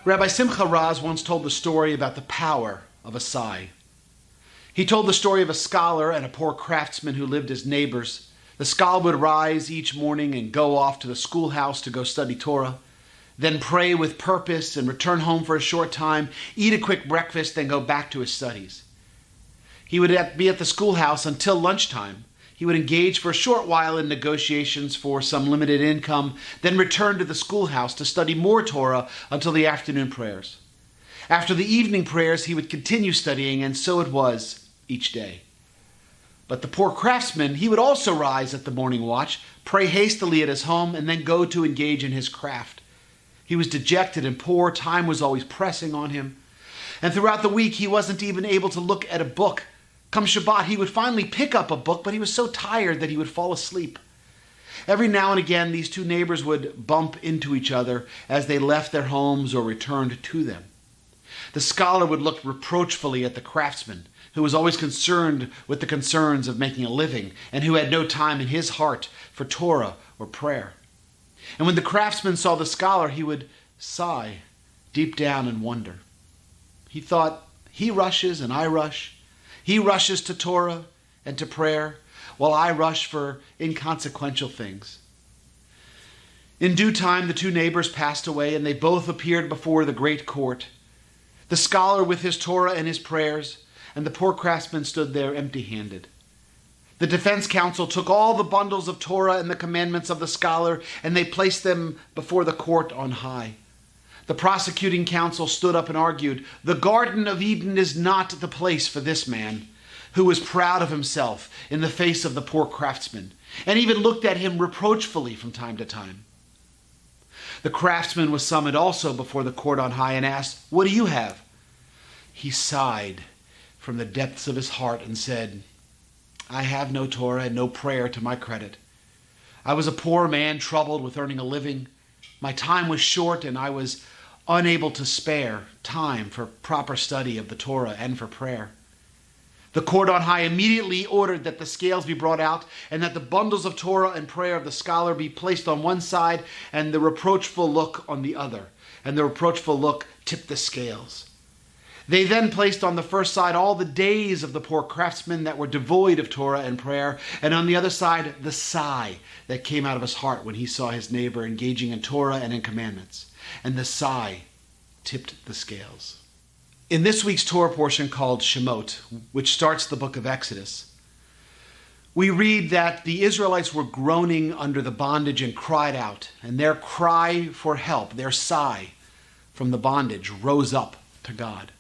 Rabbi Simcha Raz once told the story about the power of a sigh. He told the story of a scholar and a poor craftsman who lived as neighbors. The scholar would rise each morning and go off to the schoolhouse to go study Torah, then pray with purpose and return home for a short time, eat a quick breakfast, then go back to his studies. He would be at the schoolhouse until lunchtime. He would engage for a short while in negotiations for some limited income, then return to the schoolhouse to study more Torah until the afternoon prayers. After the evening prayers, he would continue studying, and so it was each day. But the poor craftsman, he would also rise at the morning watch, pray hastily at his home, and then go to engage in his craft. He was dejected and poor. Time was always pressing on him. And throughout the week, he wasn't even able to look at a book. Come Shabbat, he would finally pick up a book, but he was so tired that he would fall asleep. Every now and again, these two neighbors would bump into each other as they left their homes or returned to them. The scholar would look reproachfully at the craftsman, who was always concerned with the concerns of making a living and who had no time in his heart for Torah or prayer. And when the craftsman saw the scholar, he would sigh deep down and wonder. He thought, he rushes and I rush. He rushes to Torah and to prayer, while I rush for inconsequential things. In due time, the two neighbors passed away, and they both appeared before the great court. The scholar with his Torah and his prayers, and the poor craftsman stood there empty-handed. The defense counsel took all the bundles of Torah and the commandments of the scholar, and they placed them before the court on high. The prosecuting counsel stood up and argued, "The Garden of Eden is not the place for this man," who was proud of himself in the face of the poor craftsman, and even looked at him reproachfully from time to time. The craftsman was summoned also before the court on high and asked, "What do you have?" He sighed from the depths of his heart and said, "I have no Torah and no prayer to my credit. I was a poor man troubled with earning a living. My time was short and I was unable to spare time for proper study of the Torah and for prayer." The court on high immediately ordered that the scales be brought out and that the bundles of Torah and prayer of the scholar be placed on one side and the reproachful look on the other. And the reproachful look tipped the scales. They then placed on the first side all the days of the poor craftsman that were devoid of Torah and prayer, and on the other side the sigh that came out of his heart when he saw his neighbor engaging in Torah and in commandments. And the sigh tipped the scales. In this week's Torah portion called Shemot, which starts the book of Exodus, we read that the Israelites were groaning under the bondage and cried out, and their cry for help, their sigh from the bondage, rose up to God.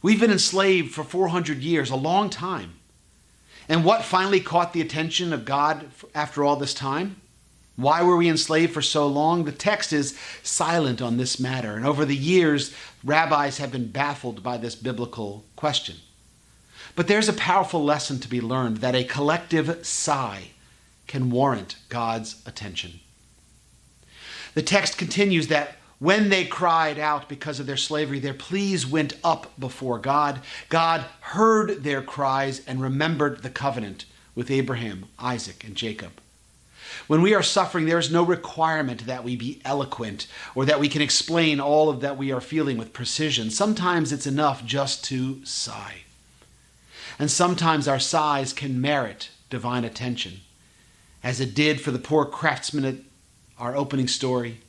We've been enslaved for 400 years, a long time. And what finally caught the attention of God after all this time? Why were we enslaved for so long? The text is silent on this matter, and over the years, rabbis have been baffled by this biblical question. But there's a powerful lesson to be learned, that a collective sigh can warrant God's attention. The text continues that when they cried out because of their slavery, their pleas went up before God. God heard their cries and remembered the covenant with Abraham, Isaac, and Jacob. When we are suffering, there is no requirement that we be eloquent or that we can explain all of that we are feeling with precision. Sometimes it's enough just to sigh. And sometimes our sighs can merit divine attention, as it did for the poor craftsman at our opening story,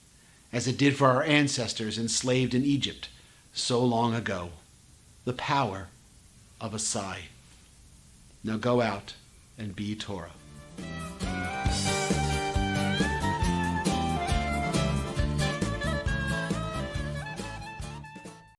as it did for our ancestors enslaved in Egypt so long ago. The power of a sigh. Now go out and be Torah.